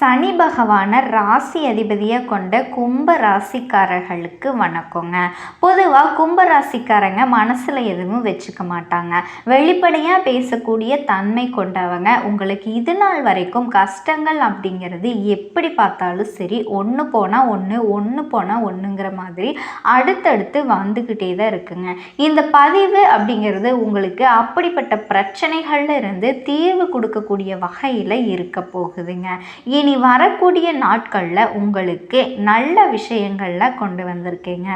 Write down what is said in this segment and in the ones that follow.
சனி பகவானை ராசி அதிபதியாக கொண்ட கும்ப ராசிக்காரர்களுக்கு வணக்கங்க. பொதுவாக கும்ப ராசிக்காரங்க மனசில் எதுவும் வச்சுக்க மாட்டாங்க. வெளிப்படையாக பேசக்கூடிய தன்மை கொண்டவங்க. உங்களுக்கு இது நாள் வரைக்கும் கஷ்டங்கள் அப்படிங்கிறது எப்படி பார்த்தாலும் சரி, ஒன்று போனால் ஒன்று போனால் ஒன்றுங்கிற மாதிரி அடுத்தடுத்து வந்துக்கிட்டே தான் இருக்குங்க. இந்த பதிவு அப்படிங்கிறது உங்களுக்கு அப்படிப்பட்ட பிரச்சனைகள்ல இருந்து தீர்வு கொடுக்கக்கூடிய வகையில் இருக்க போகுதுங்க. இனி வரக்கூடிய நாட்களில் உங்களுக்கு நல்ல விஷயங்கள்ல கொண்டு வந்திருக்கீங்க.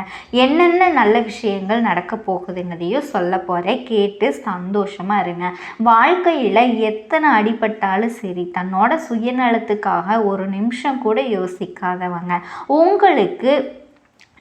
என்னென்ன நல்ல விஷயங்கள் நடக்க போகுதுங்கிறதையும் சொல்ல போகிறேன். கேட்டு சந்தோஷமாக இருங்க. வாழ்க்கையில் எத்தனை அடிபட்டாலும் சரி, தன்னோட சுயநலத்துக்காக ஒரு நிமிஷம் கூட யோசிக்காதவங்க உங்களுக்கு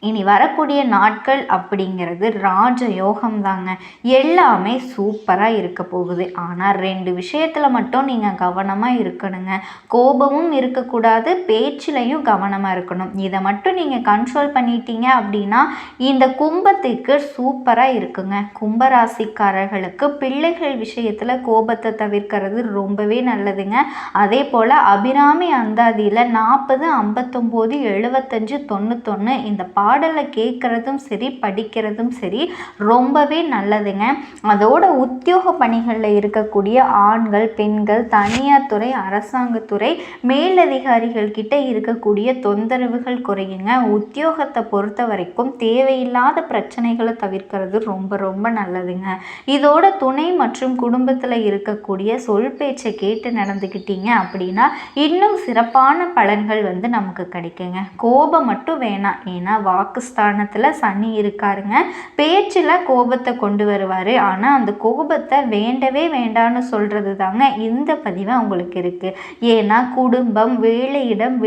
இனி வரக்கூடிய நாட்கள் அப்படிங்கிறது ராஜயோகம் தாங்க. எல்லாமே சூப்பராக இருக்க போகுது. ஆனால் 2 விஷயத்தில் மட்டும் நீங்கள் கவனமாக இருக்கணுங்க. கோபமும் இருக்கக்கூடாது, பேச்சிலையும் கவனமாக இருக்கணும். இதை மட்டும் நீங்கள் கண்ட்ரோல் பண்ணிட்டீங்க அப்படின்னா இந்த கும்பத்துக்கு சூப்பராக இருக்குங்க. கும்பராசிக்காரர்களுக்கு பிள்ளைகள் விஷயத்தில் கோபத்தை தவிர்க்கிறது ரொம்பவே நல்லதுங்க. அதே போல் அபிராமி அந்தாதியில் 40, 59, 75, 91 இந்த பாடலை கேட்குறதும் சரி, படிக்கிறதும் சரி ரொம்பவே நல்லதுங்க. அதோட உத்தியோக பணிகளில் இருக்கக்கூடிய ஆண்கள், பெண்கள், தனியார் துறை, அரசாங்கத்துறை மேலதிகாரிகள் கிட்ட இருக்கக்கூடிய தொந்தரவுகள் குறையுங்க. உத்தியோகத்தை பொறுத்த வரைக்கும் தேவையில்லாத பிரச்சனைகளை தவிர்க்கிறது ரொம்ப நல்லதுங்க. இதோட துணை மற்றும் குடும்பத்தில் இருக்கக்கூடிய சொல் பேச்சை கேட்டு நடந்துக்கிட்டீங்க அப்படின்னா இன்னும் சிறப்பான பலன்கள் நமக்கு கிடைக்குங்க. கோபம் மட்டும் வேணாம். ஏன்னா வாக்குஸ்தானத்தில் சனி இருக்காருங்க. பேச்சில் கோபத்தை கொண்டு வருவார். ஆனால் அந்த கோபத்தை வேண்டவே வேண்டான்னு சொல்கிறது தாங்க இந்த பதிவு உங்களுக்கு இருக்குது. ஏன்னா குடும்பம், வேலையிடம்,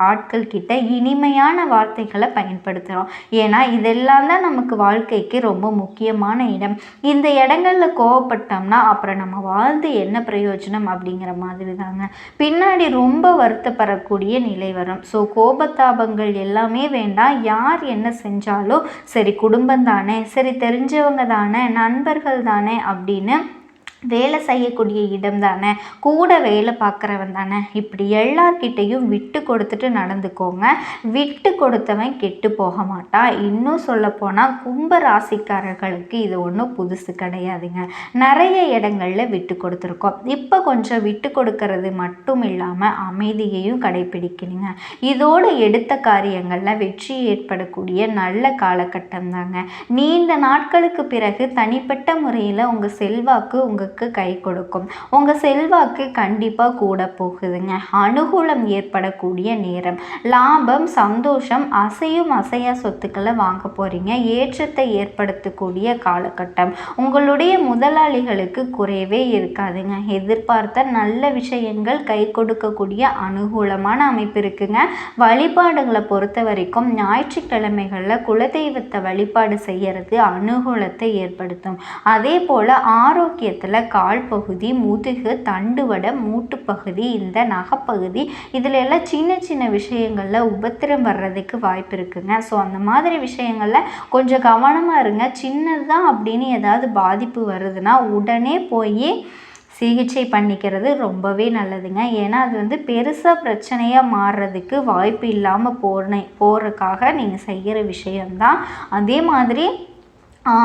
ஆட்கள் கிட்ட இனிமையான வார்த்தைகளை பயன்படுத்துகிறோம். ஏன்னா இதெல்லாம் தான் நமக்கு வாழ்க்கைக்கு ரொம்ப முக்கியமான இடம். இந்த இடங்களில் கோவப்பட்டோம்னா அப்புறம் நம்ம வாழ்ந்து என்ன பிரயோஜனம் அப்படிங்கிற மாதிரி தாங்க பின்னாடி ரொம்ப வருத்தப்படக்கூடிய நிலை வரும். ஸோ கோபத்தாபங்கள் எல்லாமே வேண்டாம். யார் என்ன செஞ்சாலும் சரி, குடும்பம் தானே, சரி தெரிஞ்சவங்க தானே, நண்பர்கள் தானே அப்படின்னு வேலை செய்யக்கூடிய இடம் தானே, கூட வேலை பார்க்குறவன் தானே, இப்படி எல்லார்கிட்டையும் விட்டு கொடுத்துட்டு நடந்துக்கோங்க. விட்டு கொடுத்தவன் கெட்டு போக மாட்டான். இன்னும் சொல்லப்போனால் கும்ப ராசிக்காரர்களுக்கு இது ஒன்றும் புதுசு கிடையாதுங்க. நிறைய இடங்களில் விட்டு கொடுத்துருக்கோம். இப்போ கொஞ்சம் விட்டு கொடுக்கறது மட்டும் இல்லாமல் அமைதியையும் கடைபிடிக்கணுங்க. இதோடு எடுத்த காரியங்களில் வெற்றி ஏற்படக்கூடிய நல்ல காலகட்டம் தாங்க. நீண்ட நாட்களுக்கு பிறகு தனிப்பட்ட முறையில் உங்கள் செல்வாக்கு உங்களுக்கு கை கொடுக்கும். உங்க செல்வாக்கு கண்டிப்பாக கூட போகுதுங்க. அனுகூலம் ஏற்படக்கூடிய நேரம், லாபம், சந்தோஷம், அசையா சொத்துக்களை வாங்க போறீங்க. ஏற்றத்தை ஏற்படுத்தக்கூடிய காலகட்டம். உங்களுடைய முதலாளிகளுக்கு குறைவே இருக்காதுங்க. எதிர்பார்த்த நல்ல விஷயங்கள் கை கொடுக்கக்கூடிய அனுகூலமான அமைப்பு இருக்குங்க. வழிபாடுகளை பொறுத்த வரைக்கும் ஞாயிற்றுக்கிழமைகளில் குலதெய்வத்தை வழிபாடு செய்யறது அனுகூலத்தை ஏற்படுத்தும். அதே போல ஆரோக்கியத்தில் கால் பகுதி, முதுகு, தண்டுவடம், மூட்டு பகுதி, இந்த நகைப்பகுதி, இதில் எல்லாம் சின்ன விஷயங்களில் உபத்திரம் வர்றதுக்கு வாய்ப்பு இருக்குங்க. ஸோ அந்த மாதிரி விஷயங்களில் கொஞ்சம் கவனமாக இருங்க. சின்னதுதான் அப்படின்னு ஏதாவது பாதிப்பு வருதுன்னா உடனே போய் சிகிச்சை பண்ணிக்கிறது ரொம்பவே நல்லதுங்க. ஏன்னா அது பெருசாக பிரச்சனையாக மாறுறதுக்கு வாய்ப்பு இல்லாமல் போகிறதுக்காக நீங்கள் செய்கிற விஷயம்தான். அதே மாதிரி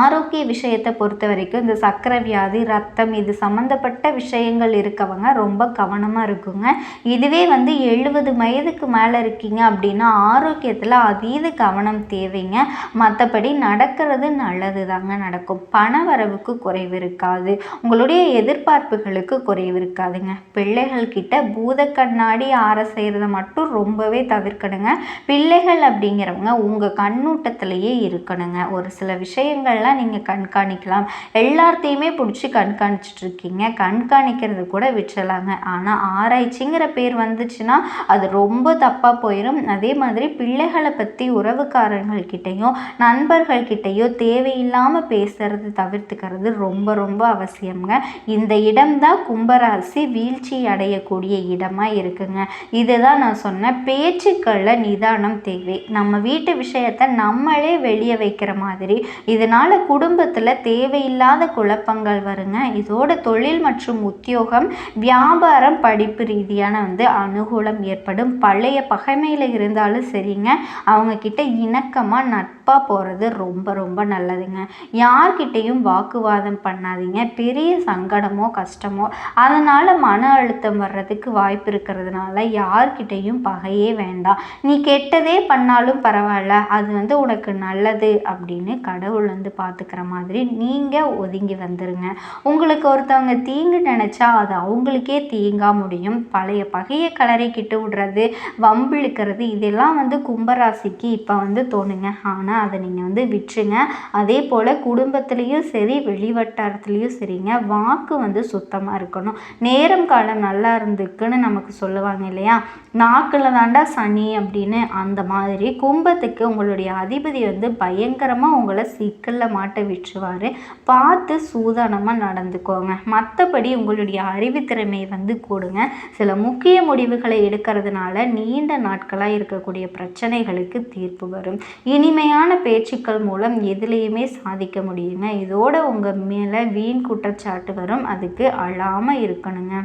ஆரோக்கிய விஷயத்தை பொறுத்த வரைக்கும் இந்த சர்க்கரை வியாதி, ரத்தம், இது சம்மந்தப்பட்ட விஷயங்கள் இருக்கவங்க ரொம்ப கவனமாக இருக்குங்க. இதுவே 70 வயதுக்கு மேலே இருக்கீங்க அப்படின்னா ஆரோக்கியத்தில் அதீத கவனம் தேவைங்க. மற்றபடி நடக்கிறது நல்லது தாங்க நடக்கும். பண வரவுக்கு குறைவு இருக்காது. உங்களுடைய எதிர்பார்ப்புகளுக்கு குறைவு இருக்காதுங்க. பிள்ளைகள் கிட்ட பூத கண்ணாடி ஆற செய்கிறத மட்டும் ரொம்பவே தவிர்க்கணுங்க. பிள்ளைகள் அப்படிங்கிறவங்க உங்கள் கண்ணூட்டத்திலேயே இருக்கணுங்க. ஒரு சில விஷயங்கள் நீங்கள் கண்காணிக்கலாம். எல்லாத்தையுமே பிடிச்சி கண்காணிச்சுட்டு இருக்கீங்க. கண்காணிக்கிறது கூட விட்டுலாங்க. ஆனால் ஆராய்ச்சிங்கிற பேர் வந்துச்சுன்னா அது ரொம்ப தப்பாக போயிடும். அதே மாதிரி பிள்ளைகளை பற்றி உறவுக்காரர்கள்கிட்டையும் நண்பர்கள்கிட்டையோ தேவையில்லாமல் பேசுறது தவிர்த்துக்கிறது ரொம்ப அவசியம்ங்க. இந்த இடம்தான் கும்பராசி வீழ்ச்சி அடையக்கூடிய இடமா இருக்குங்க. இதுதான் நான் சொன்ன பேச்சுக்களில் நிதானம் தேவை. நம்ம வீட்டு விஷயத்தை நம்மளே வெளியே வைக்கிற மாதிரி இதனால் இதனால் குடும்பத்தில் தேவையில்லாத குழப்பங்கள் வருங்க. இதோட தொழில் மற்றும் உத்தியோகம், வியாபாரம், படிப்பு ரீதியான அனுகூலம் ஏற்படும். பழைய பகைமையில் இருந்தாலும் சரிங்க, அவங்கக்கிட்ட இணக்கமாக நட்பாக போகிறது ரொம்ப ரொம்ப நல்லதுங்க. யார்கிட்டையும் வாக்குவாதம் பண்ணாதீங்க. பெரிய சங்கடமோ கஷ்டமோ அதனால் மன அழுத்தம் வர்றதுக்கு வாய்ப்பு இருக்கிறதுனால யார்கிட்டையும் பகையே வேண்டாம். நீ கெட்டதே பண்ணாலும் பரவாயில்ல, அது உனக்கு நல்லது அப்படின்னு கடவுள் பார்த்துக்கிற மாதிரி நீங்கள் ஒதுங்கி வந்துருங்க. உங்களுக்கு ஒருத்தவங்க தீங்கு நினச்சா அது அவங்களுக்கே தீங்கா முடியும். பழைய பகையை கிளறிக்கிட்டு விடுறது, வம்பிழுக்கிறது, இதெல்லாம் கும்பராசிக்கு இப்போ தோணுங்க. ஆனால் அதை நீங்கள் விட்டுருங்க. அதே போல் குடும்பத்துலேயும் சரி, வெளிவட்டாரத்துலேயும் சரிங்க, வாக்கு சுத்தமாக இருக்கணும். நேரம் காலம் நல்லா இருந்துக்குன்னு நமக்கு சொல்லுவாங்க இல்லையா, நாக்கில் தாண்டா சனி அப்படின்னு. அந்த மாதிரி கும்பத்துக்கு உங்களுடைய அதிபதி பயங்கரமாக உங்களை சிக்கலில் மாட்ட விட்டுருவார். பார்த்து சூதானமாக நடந்துக்கோங்க. மற்றபடி உங்களுடைய அறிவுத்திறமை கூடுங்க. சில முக்கிய முடிவுகளை எடுக்கிறதுனால நீண்ட நாட்களாக இருக்கக்கூடிய பிரச்சனைகளுக்கு தீர்ப்பு வரும். இனிமையான பேச்சுக்கள் மூலம் எதுலேயுமே சாதிக்க முடியுங்க. இதோட உங்கள் மேலே வீண் குற்றச்சாட்டு வரும். அதுக்கு அழாமல் இருக்கணுங்க.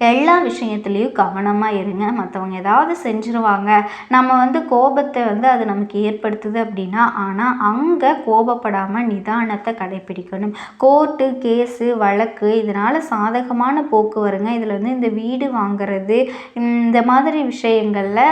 எல்லா விஷயத்துலேயும் கவனமாக இருங்க. மற்றவங்க ஏதாவது செஞ்சுருவாங்க, நம்ம கோபத்தை அது நமக்கு ஏற்படுத்துது அப்படின்னா, ஆனால் அங்கே கோபப்படாமல் நிதானத்தை கடைப்பிடிக்கணும். கோர்ட்டு கேஸு வழக்கு இதனால் சாதகமான போக்கு வருங்க. இதில் இந்த வீடு வாங்கிறது இந்த மாதிரி விஷயங்களில்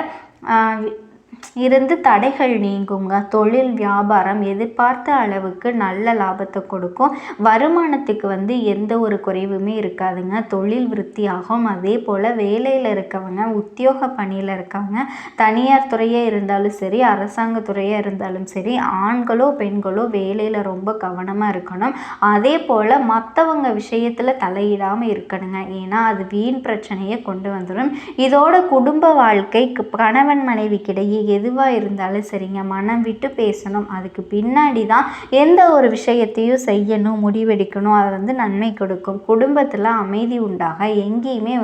இருந்து தடைகள் நீங்குங்க. தொழில் வியாபாரம் எதிர்பார்த்த அளவுக்கு நல்ல லாபத்தை கொடுக்கும். வருமானத்துக்கு எந்த ஒரு குறைவுமே இருக்காதுங்க. தொழில் விருத்தியாகும். அதே போல் வேலையில் இருக்கவங்க, உத்தியோக பணியில் இருக்காங்க, தனியார் துறையாக இருந்தாலும் சரி, அரசாங்க துறையாக இருந்தாலும் சரி, ஆண்களோ பெண்களோ வேலையில் ரொம்ப கவனமாக இருக்கணும். அதே போல் மற்றவங்க விஷயத்தில் தலையிடாமல் இருக்கணுங்க. ஏன்னா அது வீண் பிரச்சனையை கொண்டு வந்துடும். இதோட குடும்ப வாழ்க்கை, கணவன் மனைவிக்கிடையே எதுவாக இருந்தாலும் சரிங்க, மனம் விட்டு பேசணும். அதுக்கு பின்னாடி தான் எந்த ஒரு விஷயத்தையும் செய்யணும், முடிவெடுக்கணும். அது நன்மை கொடுக்கும். குடும்பத்தில் அமைதி உண்டாக எங்கேயுமே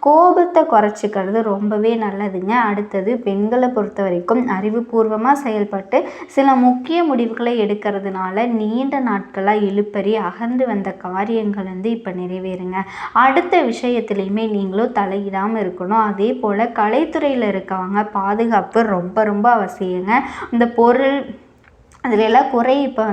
கோபத்தை குறைச்சிக்கிறது ரொம்பவே நல்லதுங்க. அடுத்தது பெண்களை பொறுத்த வரைக்கும் அறிவுபூர்வமாக செயல்பட்டு சில முக்கிய முடிவுகளை எடுக்கிறதுனால நீண்ட நாட்களாக இழுப்பறி அகன்று வந்த காரியங்கள் இப்போ நிறைவேறுங்க. அடுத்த விஷயத்துலையுமே நீங்களும் தலையிடாமல் இருக்கணும். அதே போல் கலைத்துறையில் இருக்கவங்க பாதுகாப்பு ரொம்ப ரொம்ப அவசியங்க. இந்த பொருள் அதில் எல்லாம் குறை இப்போ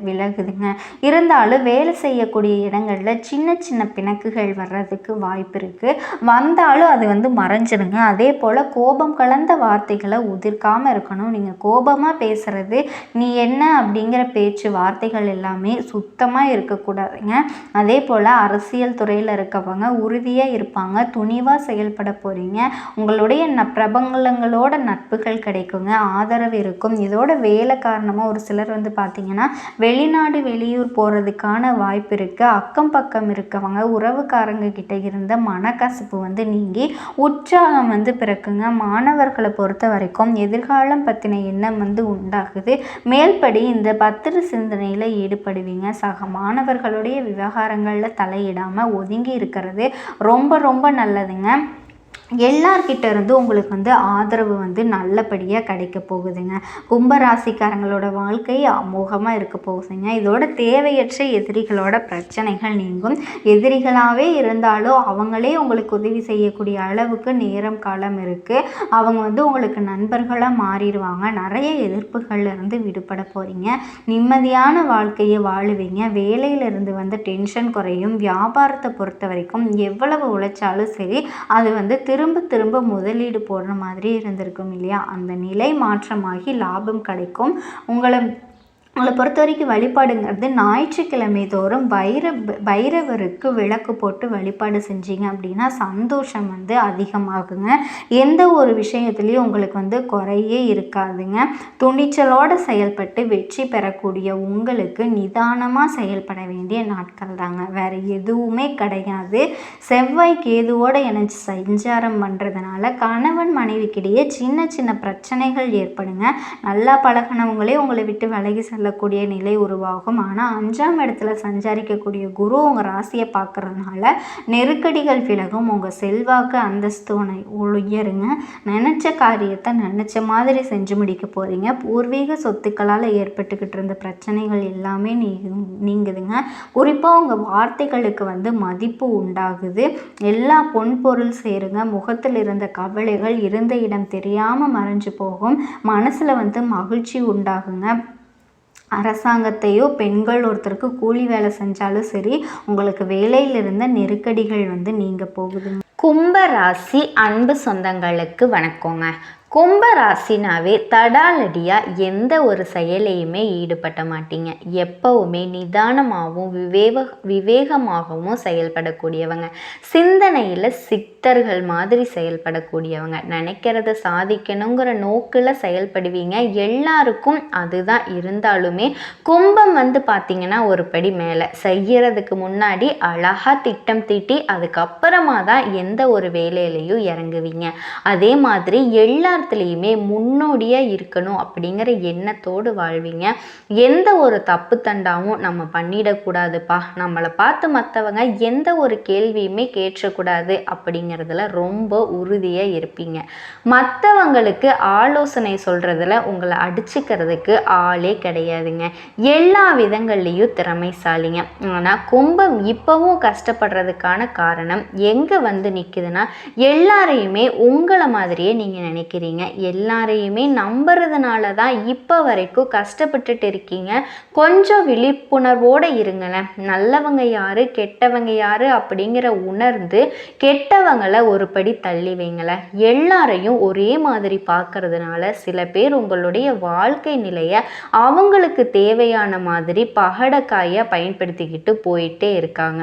விலகுதுங்க. இருந்தாலும் வேலை செய்யக்கூடிய இடங்களில் சின்ன சின்ன பிணக்குகள் வர்றதுக்கு வாய்ப்பு இருக்குது. வந்தாலும் அது மறைஞ்சிருங்க. அதே போல் கோபம் கலந்த வார்த்தைகளை உதிர்க்காமல் இருக்கணும். நீங்கள் கோபமாக பேசுகிறது, நீ என்ன அப்படிங்கிற பேச்சு வார்த்தைகள் எல்லாமே சுத்தமாக இருக்கக்கூடாதுங்க. அதே போல் அரசியல் துறையில் இருக்கவங்க உறுதியாக இருப்பாங்க, துணிவாக செயல்பட போகிறீங்க. உங்களுடைய பிரபலங்களோட நட்புகள் கிடைக்குங்க, ஆதரவு இருக்கும். இதோட வேலை காரணமாக ஒரு சிலர் பார்த்திங்கன்னா வெளிநாடு வெளியூர் போகிறதுக்கான வாய்ப்பு இருக்குது. அக்கம் பக்கம் இருக்கவங்க உறவுக்காரங்க கிட்ட இருந்த மனக்கசப்பு நீங்கி உற்சாகம் பிறக்குங்க. மாணவர்களை பொறுத்த வரைக்கும் எதிர்காலம் பற்றின எண்ணம் உண்டாகுது. மேல்படி இந்த பத்திர சிந்தனையில் ஈடுபடுவீங்க. சக மாணவர்களுடைய விவகாரங்களில் தலையிடாமல் ஒதுங்கி இருக்கிறது ரொம்ப ரொம்ப நல்லதுங்க. எல்லார்கிட்ட இருந்து உங்களுக்கு ஆதரவு நல்லபடியாக கிடைக்க போகுதுங்க. கும்பராசிக்காரங்களோட வாழ்க்கை அமோகமாக இருக்க போகுதுங்க. இதோட தேவையற்ற எதிரிகளோட பிரச்சனைகள் நீங்கும். எதிரிகளாகவே இருந்தாலும் அவங்களே உங்களுக்கு உதவி செய்யக்கூடிய அளவுக்கு நேரம் காலம் இருக்குது. அவங்க உங்களுக்கு நண்பர்களாக மாறிடுவாங்க. நிறைய எதிர்ப்புகள்லேருந்து விடுபட போகிறீங்க. நிம்மதியான வாழ்க்கையை வாழுவீங்க. வேலையிலிருந்து டென்ஷன் குறையும். வியாபாரத்தை பொறுத்த வரைக்கும் எவ்வளவு உழைச்சாலும் சரி, அது திரும்ப திரும்ப முதலீடு போடுற மாதிரி இருந்திருக்கும் இல்லையா, அந்த நிலை மாற்றமாகி லாபம் கிடைக்கும். உங்களை பொறுத்த வரைக்கும் வழிபாடுங்கிறது ஞாயிற்றுக்கிழமை தோறும் பைரவருக்கு விளக்கு போட்டு வழிபாடு செஞ்சீங்க அப்படின்னா சந்தோஷம் அதிகமாகுங்க. எந்த ஒரு விஷயத்துலையும் உங்களுக்கு குறையே இருக்காதுங்க. துணிச்சலோடு செயல்பட்டு வெற்றி பெறக்கூடிய உங்களுக்கு நிதானமாக செயல்பட வேண்டிய நாட்கள் தாங்க, வேறு எதுவுமே கிடையாது. செவ்வாய் கேதுவோடு இணைச்சி சஞ்சாரம் பண்ணுறதுனால கணவன் மனைவிக்கிடையே சின்ன சின்ன பிரச்சனைகள் ஏற்படுங்க. நல்லா பழகினவங்களே உங்களை விட்டு விலகி செல்லக்கூடிய நிலை உருவாகும். ஆனால் 5ஆம் இடத்துல சஞ்சரிக்கக்கூடிய குரு உங்கள் ராசியை பார்க்குறதுனால நெருக்கடிகள் விலகும். உங்கள் செல்வாக்கு அந்தஸ்து உயருங்க. நினச்ச காரியத்தை நினச்ச மாதிரி செஞ்சு முடிக்க போகிறீங்க. பூர்வீக சொத்துக்களால் ஏற்பட்டுக்கிட்டு இருந்த பிரச்சனைகள் எல்லாமே நீங்குதுங்க. குறிப்பாக உங்கள் வார்த்தைகளுக்கு மதிப்பு உண்டாகுது. எல்லா பொன்பொருள் சேருங்க. முகத்தில் இருந்த கவலைகள் இருந்த இடம் தெரியாமல் மறைஞ்சு போகும். மனசில் மகிழ்ச்சி உண்டாகுங்க. அரசாங்கத்தையோ பெண்கள் ஒருத்தருக்கு கூலி வேலை செஞ்சாலும் சரி, உங்களுக்கு வேலையில் இருந்த நெருக்கடிகள் நீங்க போகுதுங்க. கும்ப ராசி அன்பு சொந்தங்களுக்கு வணக்கங்க. கும்ப ராசினாவே தடாலடியாக எந்த ஒரு செயலையுமே ஈடுபட மாட்டீங்க. எப்பவுமே நிதானமாகவும் விவேகமாகவும் செயல்படக்கூடியவங்க. சிந்தனையில் சித்தர்கள் மாதிரி செயல்படக்கூடியவங்க. நினைக்கிறத சாதிக்கணுங்கிற நோக்கில் செயல்படுவீங்க. எல்லாருக்கும் அதுதான் இருந்தாலுமே கும்பம் பார்த்தீங்கன்னா ஒரு படி மேலே செய்யறதுக்கு முன்னாடி அழகாக திட்டம் தீட்டி அதுக்கப்புறமா தான் எந்த ஒரு வேலையிலையும் இறங்குவீங்க. அதே மாதிரி எல்லாத்துலேயுமே முன்னோடியாக இருக்கணும் அப்படிங்கிற எண்ணத்தோடு வாழ்வீங்க. எந்த ஒரு தப்பு தண்டாவும் நம்ம பண்ணிடக்கூடாதுப்பா, நம்மளை பார்த்து மற்றவங்க எந்த ஒரு கேள்வியுமே கேட்கக்கூடாது அப்படிங்கிறதுல ரொம்ப உறுதியாக இருப்பீங்க. மற்றவங்களுக்கு ஆலோசனை சொல்கிறதுல உங்களை அடிச்சுக்கிறதுக்கு ஆளே கிடையாதுங்க. எல்லா விதங்கள்லேயும் திறமைசாலிங்க. ஆனால் கும்பம் இப்போவும் கஷ்டப்படுறதுக்கான காரணம் எங்கே நிற்குதுன்னா, எல்லாரையுமே உங்களை மாதிரியே நீங்கள் நினைக்கிறீங்க. எல்லாரையுமே நம்புறதுனால தான் இப்போ வரைக்கும் கஷ்டப்பட்டுட்டு இருக்கீங்க. கொஞ்சம் விழிப்புணர்வோடு இருங்களேன். நல்லவங்க யாரு கெட்டவங்க யாரு அப்படிங்கிற உணர்ந்து கெட்டவங்களை ஒரு படி தள்ளி வைங்களேன். எல்லாரையும் ஒரே மாதிரி பார்க்கறதுனால சில பேர் உங்களுடைய வாழ்க்கை நிலையை அவங்களுக்கு தேவையான மாதிரி பகடக்காயை பயன்படுத்திக்கிட்டு போயிட்டே இருக்காங்க.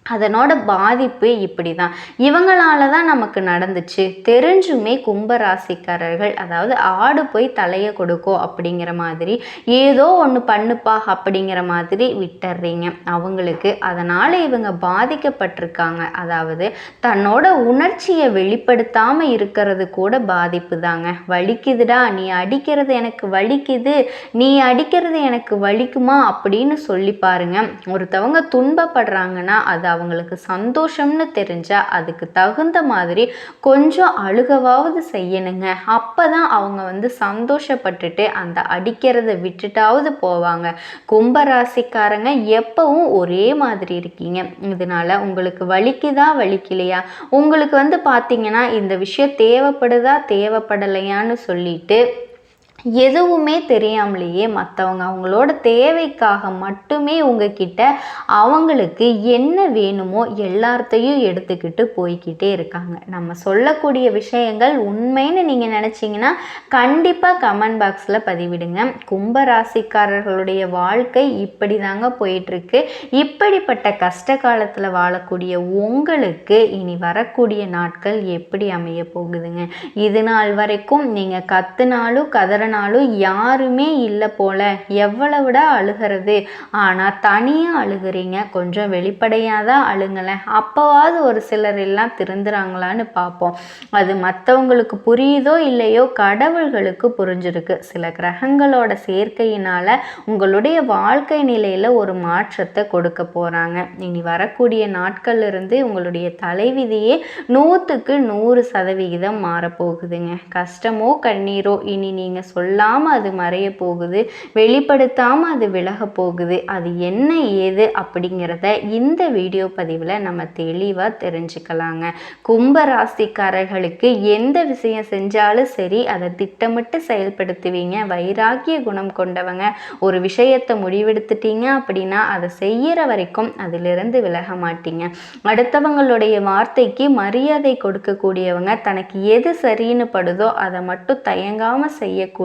அதனோட பாதிப்பு இப்படி தான். இவங்களால தான் நமக்கு நடந்துச்சு தெரிஞ்சுமே கும்பராசிக்காரர்கள், அதாவது ஆடு போய் தலையை கொடுக்கும் அப்படிங்கிற மாதிரி ஏதோ ஒன்று பண்ணுப்பா அப்படிங்கிற மாதிரி விட்டுறீங்க அவங்களுக்கு. அதனால் இவங்க பாதிக்கப்பட்டிருக்காங்க. அதாவது தன்னோட உணர்ச்சியை வெளிப்படுத்தாமல் இருக்கிறது கூட பாதிப்பு தாங்க. வலிக்குதுடா, நீ அடிக்கிறது எனக்கு வலிக்குது, நீ அடிக்கிறது எனக்கு வலிக்குமா அப்படின்னு சொல்லி பாருங்க. ஒருத்தவங்க துன்பப்படுறாங்கன்னா அது அவங்களுக்கு சந்தோஷம்னு தெரிஞ்சா அதுக்கு தகுந்த மாதிரி கொஞ்சம் அழுகவாவது செய்யணுங்க. அப்பதான் அவங்க சந்தோஷப்பட்டுட்டு அந்த அடிக்கிறத விட்டுட்டாவது போவாங்க. கும்பராசிக்காரங்க எப்பவும் ஒரே மாதிரி இருக்கீங்க. இதனால உங்களுக்கு வலிக்குதா வலிக்கலையா, உங்களுக்கு பார்த்தீங்கன்னா இந்த விஷயம் தேவைப்படுதா தேவைப்படலையான்னு சொல்லிட்டு எதுவுமே தெரியாமலேயே மற்றவங்க அவங்களோட தேவைக்காக மட்டுமே உங்ககிட்ட அவங்களுக்கு என்ன வேணுமோ எல்லாத்தையும் எடுத்துக்கிட்டு போய்கிட்டே இருக்காங்க. நம்ம சொல்லக்கூடிய விஷயங்கள் உண்மைன்னு நீங்கள் நினச்சிங்கன்னா கண்டிப்பாக கமெண்ட் பாக்ஸில் பதிவிடுங்க. கும்பராசிக்காரர்களுடைய வாழ்க்கை இப்படி தாங்க போயிட்டுருக்கு. இப்படிப்பட்ட கஷ்ட காலத்தில் வாழக்கூடிய உங்களுக்கு இனி வரக்கூடிய நாட்கள் எப்படி அமைய போகுதுங்க? இது நாள் வரைக்கும் நீங்கள் கத்துனாலும் கதறனாலும் யாருமே இல்லை போல எவ்வளவுடா அழுகிறது, ஆனால் தனியாக அழுகிறீங்க. கொஞ்சம் வெளிப்படையாக தான் அழுங்களேன். அப்போவாது ஒரு சிலர் எல்லாம் திருந்துறாங்களான்னு பார்ப்போம். அது மற்றவங்களுக்கு புரியுதோ இல்லையோ கடவுள்களுக்கு புரிஞ்சிருக்கு. சில கிரகங்களோட சேர்க்கையினால் உங்களுடைய வாழ்க்கை நிலையில் ஒரு மாற்றத்தை கொடுக்க போகிறாங்க. இனி வரக்கூடிய நாட்கள் இருந்து உங்களுடைய தலைவிதியே 100க்கு 100% மாறப்போகுதுங்க. கஷ்டமோ கண்ணீரோ இனி நீங்கள் சொல்லாமல் அது மறைய போகுது, வெளிப்படுத்தாமல் அது விலக போகுது. அது என்ன ஏது அப்படிங்கிறத இந்த வீடியோ பதிவில் நம்ம தெளிவாக தெரிஞ்சுக்கலாங்க. கும்பராசிக்காரர்களுக்கு எந்த விஷயம் செஞ்சாலும் சரி அதை திட்டமிட்டு செயல்படுத்துவீங்க. வைராகிய குணம் கொண்டவங்க. ஒரு விஷயத்தை முடிவெடுத்துட்டீங்க அப்படின்னா அதை செய்கிற வரைக்கும் அதிலிருந்து விலக மாட்டீங்க. அடுத்தவங்களுடைய வார்த்தைக்கு மரியாதை கொடுக்கக்கூடியவங்க. தனக்கு எது சரின்னு படுதோ அதை மட்டும் தயங்காமல் செய்யக்கூடியவங்க.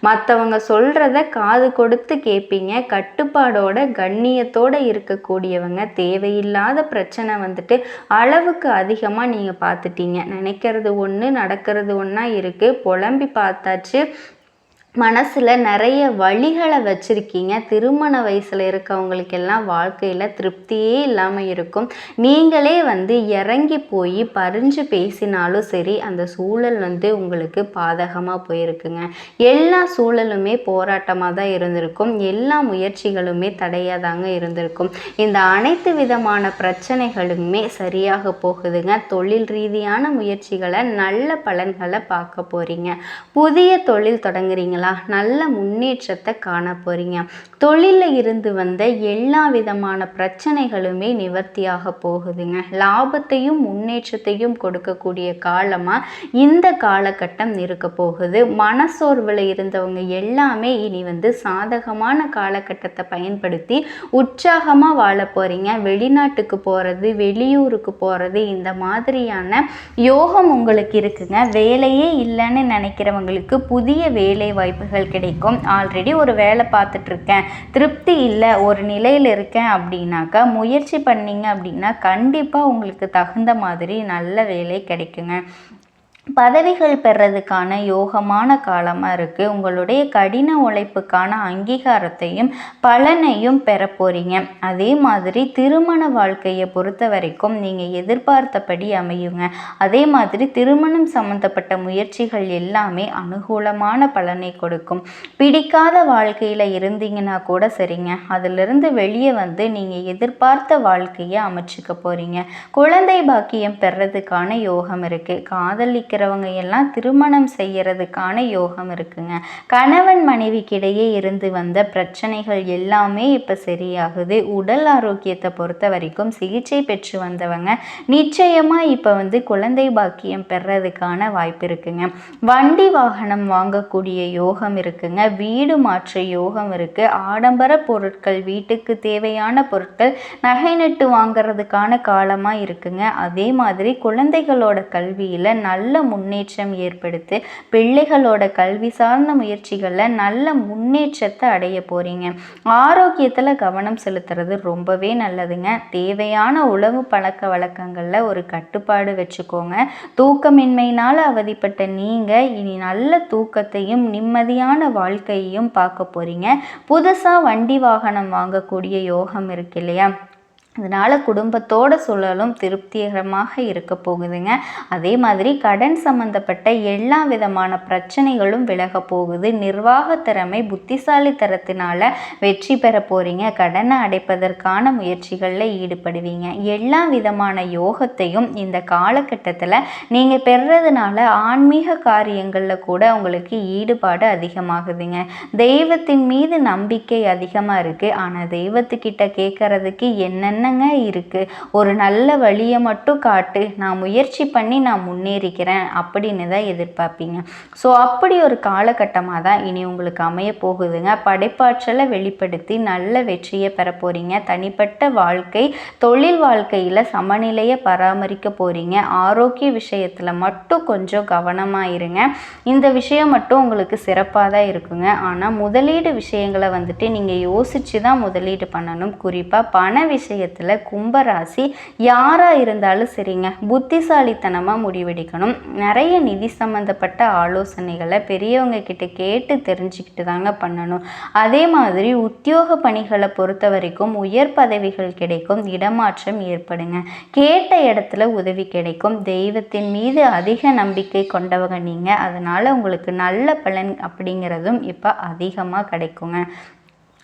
மற்றவங்க சொல்கிறத காது கொடுத்து கேட்பீங்க. கட்டுப்பாடோட கண்ணியத்தோடு இருக்கக்கூடியவங்க. தேவையில்லாத பிரச்சனை அளவுக்கு அதிகமாக நீங்கள் பார்த்துட்டீங்க. நினைக்கிறது ஒன்று நடக்கிறது ஒன்றா இருக்குது. புலம்பி பார்த்தாச்சு, மனசில் நிறைய வழிகளை வச்சுருக்கீங்க. திருமண வயசில் இருக்கவங்களுக்கெல்லாம் வாழ்க்கையில் திருப்தியே இல்லாமல் இருக்கும். நீங்களே இறங்கி போய் பரிஞ்சு பேசினாலும் சரி, அந்த சூழல் உங்களுக்கு பாதகமாக போயிருக்குங்க. எல்லா சூழலுமே போராட்டமாக தான் இருந்திருக்கும். எல்லா முயற்சிகளுமே தடையாக தாங்க இருந்திருக்கும். இந்த அனைத்து விதமான பிரச்சனைகளுமே சரியாக போகுதுங்க. தொழில் ரீதியான முயற்சிகளை நல்ல பலன்களை பார்க்க போகிறீங்க. புதிய தொழில் தொடங்குறீங்க, நல்ல முன்னேற்றத்தை காண போறீங்க. தொழிலில் இருந்து வந்த எல்லா விதமான பிரச்சனைகளுமே நிவர்த்தியாக போகுதுங்க. லாபத்தையும் முன்னேற்றத்தையும் கொடுக்கக்கூடிய காலமா இந்த காலகட்டம் இருக்க போகுது. மனசோர்வில் இருந்தவங்க எல்லாமே இனி சாதகமான காலகட்டத்தை பயன்படுத்தி உற்சாகமாக வாழ போறீங்க. வெளிநாட்டுக்கு போறது, வெளியூருக்கு போறது, இந்த மாதிரியான யோகம் உங்களுக்கு இருக்குங்க. வேலையே இல்லைன்னு நினைக்கிறவங்களுக்கு புதிய வேலை வாய்ப்புகள் கிடைக்கும். ஆல்ரெடி ஒரு வேலை பார்த்துட்டு இருக்கேன், திருப்தி இல்லை, ஒரு நிலையில் இருக்கேன் அப்படின்னாக்கா முயற்சி பண்ணீங்க அப்படின்னா கண்டிப்பாக உங்களுக்கு தகுந்த மாதிரி நல்ல வேலை கிடைக்குங்க. பதவிகள் பெறதுக்கான யோகமான காலமாக இருக்குது. உங்களுடைய கடின உழைப்புக்கான அங்கீகாரத்தையும் பலனையும் பெற போகிறீங்க. அதே மாதிரி திருமண வாழ்க்கையை பொறுத்த வரைக்கும் நீங்கள் எதிர்பார்த்தபடி அமையுங்க. அதே மாதிரி திருமணம் சம்மந்தப்பட்ட முயற்சிகள் எல்லாமே அனுகூலமான பலனை கொடுக்கும். பிடிக்காத வாழ்க்கையில் இருந்தீங்கன்னா கூட சரிங்க, அதிலிருந்து வெளியே நீங்கள் எதிர்பார்த்த வாழ்க்கையை அமைச்சிக்க போகிறீங்க. குழந்தை பாக்கியம் பெறதுக்கான யோகம் இருக்குது. காதலிக்கிறவங்க எல்லாம் திருமணம் செய்யறதுக்கான யோகம் இருக்குங்க. கணவன் மனைவிக்கிடையே இருந்து வந்த பிரச்சனைகள் எல்லாமே இப்போ சரியாகுது. உடல் ஆரோக்கியத்தை பொறுத்த வரைக்கும் சிகிச்சை பெற்று வந்தவங்க நிச்சயமாக இப்போ குழந்தை பாக்கியம் பெறதுக்கான வாய்ப்பு இருக்குங்க. வண்டி வாகனம் வாங்கக்கூடிய யோகம் இருக்குங்க. வீடு மாற்ற யோகம் இருக்கு. ஆடம்பர பொருட்கள், வீட்டுக்கு தேவையான பொருட்கள், நகை நட்டு வாங்கிறதுக்கான காலமாக இருக்குங்க. அதே மாதிரி குழந்தைகளோட கல்வியில் நல்ல முன்னேற்றம் ஏற்படுத்தி பிள்ளைகளோட கல்வி சார்ந்த முயற்சிகளில் நல்ல முன்னேற்றத்தை அடைய போறீங்க. ஆரோக்கியத்தில் கவனம் செலுத்துறது ரொம்பவே நல்லதுங்க. தேவையான உணவு பழக்க வழக்கங்களில் ஒரு கட்டுப்பாடு வச்சுக்கோங்க. தூக்கமின்மையினால் அவதிப்பட்ட நீங்கள் இனி நல்ல தூக்கத்தையும் நிம்மதியான வாழ்க்கையையும் பார்க்க போறீங்க. புதுசாக வண்டி வாகனம் வாங்கக்கூடிய யோகம் இருக்கு இல்லையா, அதனால் குடும்பத்தோட சூழலும் திருப்திகரமாக இருக்க போகுதுங்க. அதே மாதிரி கடன் சம்பந்தப்பட்ட எல்லா விதமான பிரச்சனைகளும் விலக போகுது. நிர்வாக திறமை, புத்திசாலித்தனத்தினால வெற்றி பெற போறீங்க. கடனை அடைப்பதற்கான முயற்சிகளில் ஈடுபடுவீங்க. எல்லா விதமான யோகத்தையும் இந்த காலகட்டத்தில் நீங்கள் பெறுறதுனால ஆன்மீக காரியங்களில் கூட உங்களுக்கு ஈடுபாடு அதிகமாகுதுங்க. தெய்வத்தின் மீது நம்பிக்கை அதிகமாக இருக்குது. ஆனால் தெய்வத்துக்கிட்ட கேட்கறதுக்கு என்னென்ன இருக்கு, ஒரு நல்ல வழியை மட்டும் காட்டு, நான் முயற்சி பண்ணி நான் முன்னேறிக்கிறேன் அப்படின்னு தான் எதிர்பார்ப்பீங்க. ஸோ அப்படி ஒரு காலகட்டமாக தான் இனி உங்களுக்கு அமைய போகுதுங்க. படைப்பாற்றலை வெளிப்படுத்தி நல்ல வெற்றியை பெற போறீங்க. தனிப்பட்ட வாழ்க்கை, தொழில் வாழ்க்கையில் சமநிலையை பராமரிக்க போறீங்க. ஆரோக்கிய விஷயத்தில் மட்டும் கொஞ்சம் கவனமாக இருங்க. இந்த விஷயம் மட்டும் உங்களுக்கு சிறப்பாக தான் இருக்குங்க. ஆனால் முதலீடு விஷயங்களை நீங்கள் யோசிச்சு தான் முதலீடு பண்ணணும். குறிப்பாக பண விஷயத்தில் கும்பராசி யாராக இருந்தாலும் சரிங்க, புத்திசாலித்தனமாக முடிவெடுக்கணும். நிறைய நிதி சம்பந்தப்பட்ட ஆலோசனைகளை பெரியவங்க கிட்ட கேட்டு தெரிஞ்சுக்கிட்டு தாங்க பண்ணணும். அதே மாதிரி உத்தியோக பணிகளை பொறுத்த வரைக்கும் உயர் பதவிகள் கிடைக்கும், இடமாற்றம் ஏற்படுங்க. கேட்ட இடத்துல உதவி கிடைக்கும். தெய்வத்தின் மீது அதிக நம்பிக்கை கொண்டவங்க நீங்கள், அதனால் உங்களுக்கு நல்ல பலன் அப்படிங்கிறதும் இப்போ அதிகமாக கிடைக்குங்க.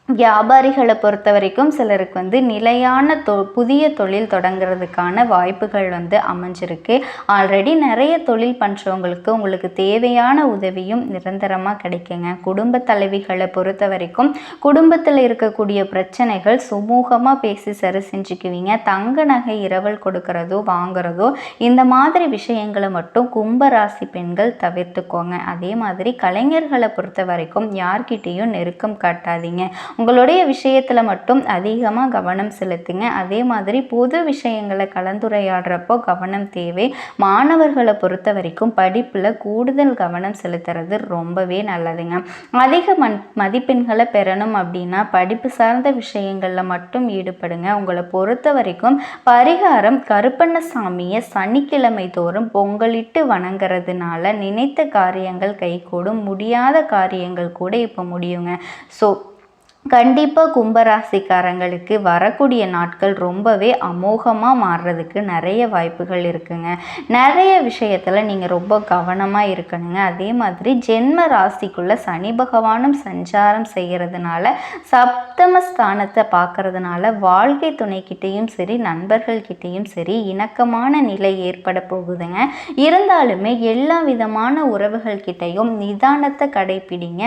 வியாபாரிகளை பொறுத்த வரைக்கும் சிலருக்கு நிலையான புதிய தொழில் தொடங்குறதுக்கான வாய்ப்புகள் அமைஞ்சிருக்கு. ஆல்ரெடி நிறைய தொழில் பண்ணுறவங்களுக்கு உங்களுக்கு தேவையான உதவியும் நிரந்தரமாக கிடைக்குங்க. குடும்ப தலைவிகளை பொறுத்த வரைக்கும் குடும்பத்தில் இருக்கக்கூடிய பிரச்சனைகள் சுமூகமாக பேசி சரி செஞ்சுக்குவீங்க. தங்க நகை இரவல் கொடுக்கறதோ வாங்குறதோ இந்த மாதிரி விஷயங்களை மட்டும் கும்பராசி பெண்கள் தவிர்த்துக்கோங்க. அதே மாதிரி கலைஞர்களை பொறுத்த வரைக்கும் யார்கிட்டையும் நெருக்கம் காட்டாதீங்க. உங்களுடைய விஷயத்தில் மட்டும் அதிகமாக கவனம் செலுத்துங்க. அதே மாதிரி பொது விஷயங்களை கலந்துரையாடுறப்போ கவனம் தேவை. மாணவர்களை பொறுத்த வரைக்கும் படிப்பில் கூடுதல் கவனம் செலுத்துறது ரொம்பவே நல்லதுங்க. அதிக மதிப்பெண்களை பெறணும் அப்படின்னா படிப்பு சார்ந்த விஷயங்களில் மட்டும் ஈடுபடுங்க. உங்களை பொறுத்த வரைக்கும் பரிகாரம் கருப்பண்ணசாமியை சனிக்கிழமை தோறும் பொங்கலிட்டு வணங்குறதுனால நினைத்த காரியங்கள் கைகூடும். முடியாத காரியங்கள் கூட இப்போ முடியுங்க. ஸோ கண்டிப்பாக கும்பராசிக்காரங்களுக்கு வரக்கூடிய நாட்கள் ரொம்பவே அமோகமாக மாறுறதுக்கு நிறைய வாய்ப்புகள் இருக்குங்க. நிறைய விஷயத்தில் நீங்கள் ரொம்ப கவனமாக இருக்கணுங்க. அதே மாதிரி ஜென்ம ராசிக்குள்ளே சனி பகவானும் சஞ்சாரம் செய்கிறதுனால சப்தம ஸ்தானத்தை பார்க்கறதுனால வாழ்க்கை துணைக்கிட்டேயும் சரி நண்பர்கள்கிட்டையும் சரி இணக்கமான நிலை ஏற்பட போகுதுங்க. இருந்தாலுமே எல்லா விதமான உறவுகள்கிட்டையும் நிதானத்தை கடைப்பிடிங்க.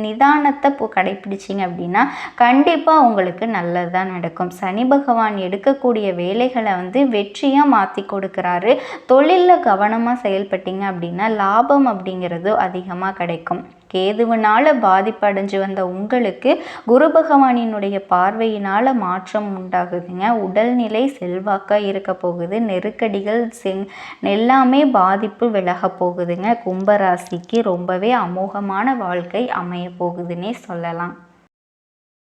நிதானத்தை கடைப்பிடிச்சிங்க அப்படின்னா கண்டிப்பாக உங்களுக்கு நல்லதுதான் நடக்கும். சனி பகவான் எடுக்கக்கூடிய வேலைகளை வெற்றியாக மாற்றி கொடுக்குறாரு. தொழிலில் கவனமாக செயல்பட்டீங்க அப்படின்னா லாபம் அப்படிங்கிறது அதிகமாக கிடைக்கும். கேதுவினால் பாதிப்படைஞ்சு வந்த உங்களுக்கு குரு பகவானினுடைய பார்வையினால் மாற்றம் உண்டாகுதுங்க. உடல்நிலை செல்வாக்காக இருக்க போகுது. நெருக்கடிகள் எல்லாமே பாதிப்பு விலக போகுதுங்க. கும்பராசிக்கு ரொம்பவே அமோகமான வாழ்க்கை அமைய போகுதுன்னே சொல்லலாம்.